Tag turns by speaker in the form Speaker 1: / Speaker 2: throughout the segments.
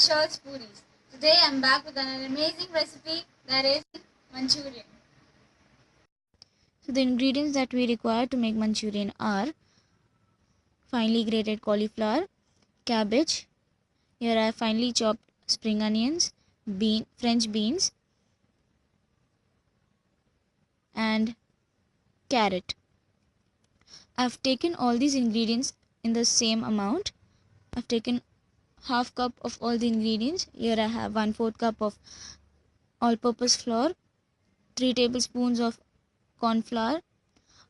Speaker 1: Shirts Puris. Today I'm back with an amazing recipe that is Manchurian.
Speaker 2: So the ingredients that we require to make Manchurian are finely grated cauliflower, cabbage, here I have finely chopped spring onions, French beans and carrot. I have taken all these ingredients in the same amount. I have taken half cup of all the ingredients. Here I have 1/4 cup of all-purpose flour, 3 tablespoons of corn flour,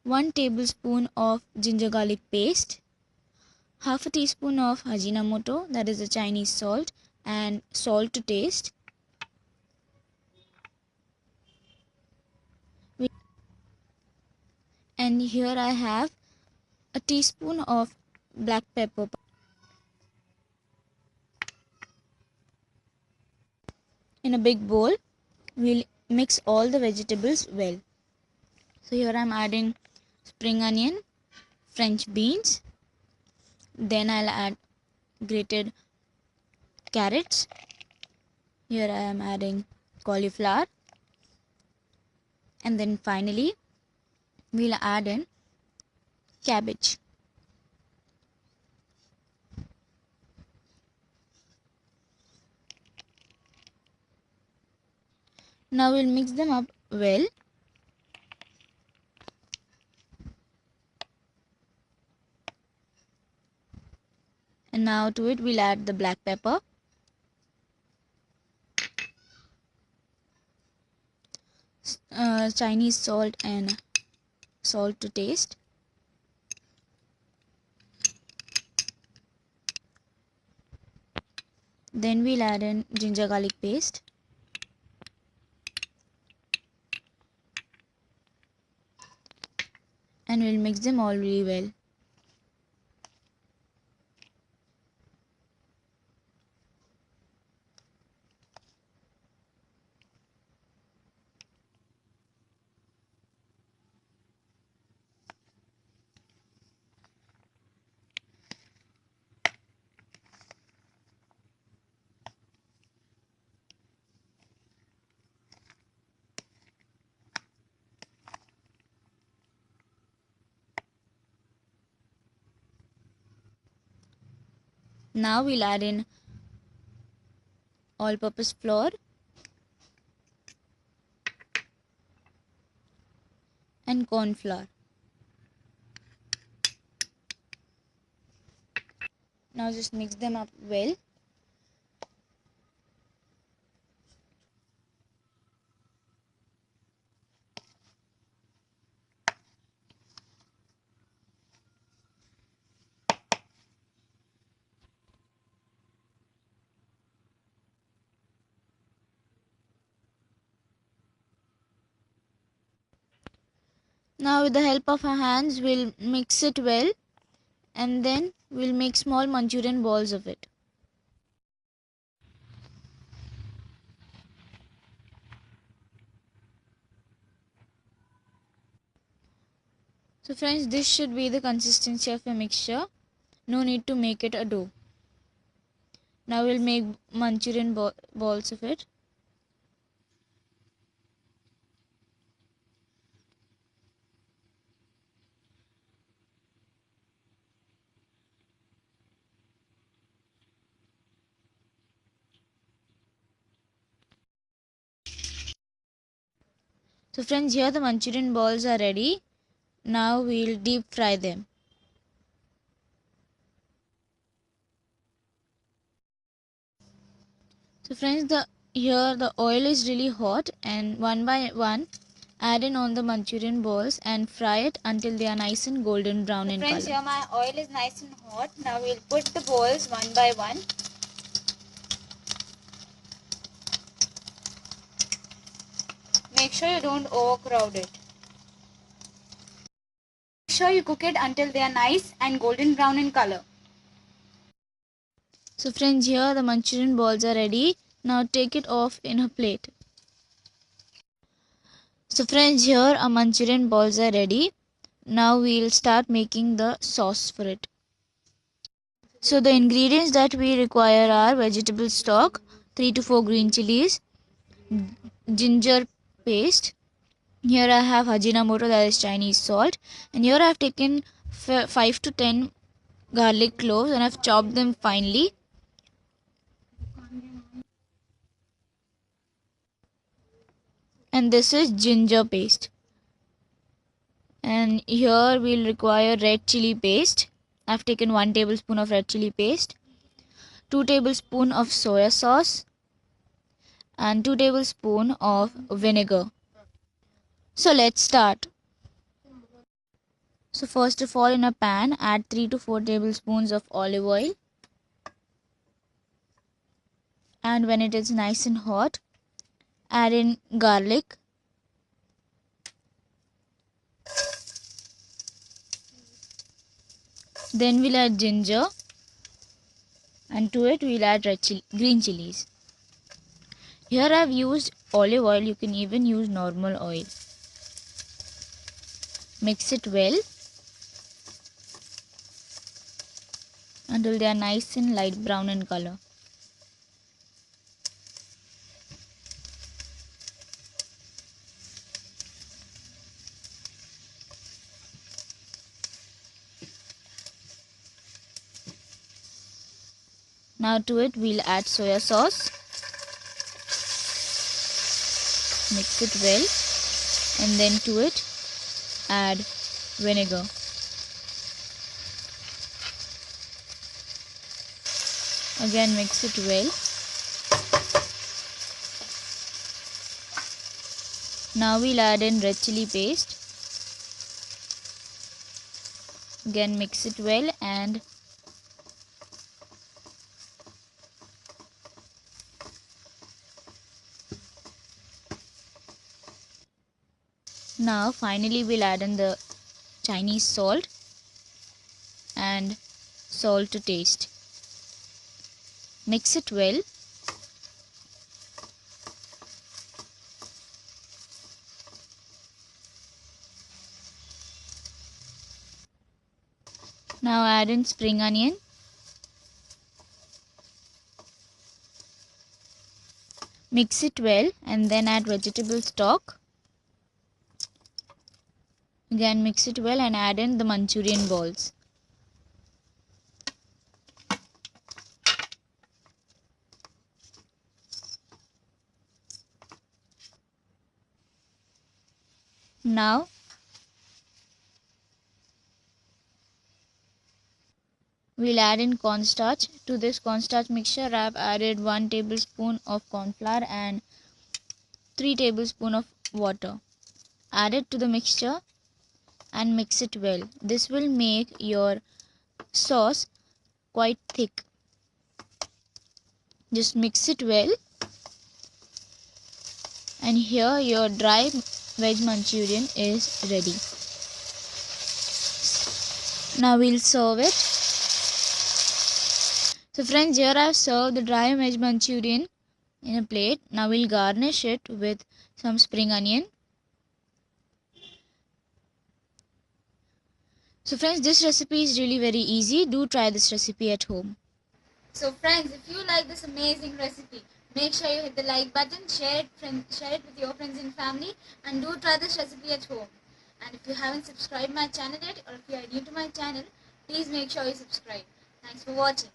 Speaker 2: 1 tablespoon of ginger garlic paste, half a teaspoon of Ajinomoto, that is a Chinese salt, and salt to taste. And here I have a teaspoon of black pepper. In a big bowl, we'll mix all the vegetables well. So here I'm adding spring onion, French beans, then I'll add grated carrots. Here I am adding cauliflower, and then finally we'll add in cabbage. Now we'll mix them up well. And now to it we'll add the black pepper, Chinese salt and salt to taste. Then we'll add in ginger garlic paste. And we'll mix them all really well. Now we'll add in all-purpose flour and corn flour. Now just mix them up well. Now with the help of our hands we'll mix it well, and then we'll make small Manchurian balls of it. So friends, this should be the consistency of a mixture. No need to make it a dough. Now we'll make Manchurian balls of it. So friends, here the Manchurian balls are ready. Now we'll deep fry them. So friends, here the oil is really hot, and one by one add in on the Manchurian balls and fry it until they are nice and golden brown in color.
Speaker 1: Friends, here my oil is nice and hot. Now we'll put the balls one by one. Make sure you don't overcrowd it. Make sure you cook it until they are nice and golden brown in color.
Speaker 2: So friends, here the Manchurian balls are ready. Now take it off in a plate. So friends, here our Manchurian balls are ready. Now we'll start making the sauce for it. So the ingredients that we require are vegetable stock, 3 to 4 green chilies, ginger paste. Here I have Ajinomoto, that is Chinese salt, and here I have taken 5 to 10 garlic cloves and I've chopped them finely. And this is ginger paste. And here we'll require red chili paste. I've taken 1 tablespoon of red chili paste, 2 tablespoon of soya sauce, and 2 tablespoon of vinegar. So let's start. So first of all, in a pan, add 3 to 4 tablespoons of olive oil. And when it is nice and hot, add in garlic, then we'll add ginger, and to it we'll add green chilies. Here I've used olive oil, you can even use normal oil. Mix it well until they are nice and light brown in color. Now to it we'll add soya sauce. Mix it well, and then to it add vinegar. Again mix it well. Now we'll add in red chili paste. Again mix it well, and now finally we'll add in the Chinese salt and salt to taste. Mix it well. Now add in spring onion. Mix it well, and then add vegetable stock. Again mix it well and add in the Manchurian balls. Now we'll add in cornstarch. To this cornstarch mixture I've added 1 tablespoon of corn flour and 3 tablespoons of water. Add it to the mixture and mix it well. This will make your sauce quite thick. Just mix it well, and here your dry veg Manchurian is ready. Now we'll serve it. So friends, here I've served the dry veg Manchurian in a plate. Now we'll garnish it with some spring onion. So friends, this recipe is really very easy. Do try this recipe at home.
Speaker 1: So friends, if you like this amazing recipe, make sure you hit the like button, share it with your friends and family, and do try this recipe at home. And if you haven't subscribed my channel yet, or if you are new to my channel, please make sure you subscribe. Thanks for watching.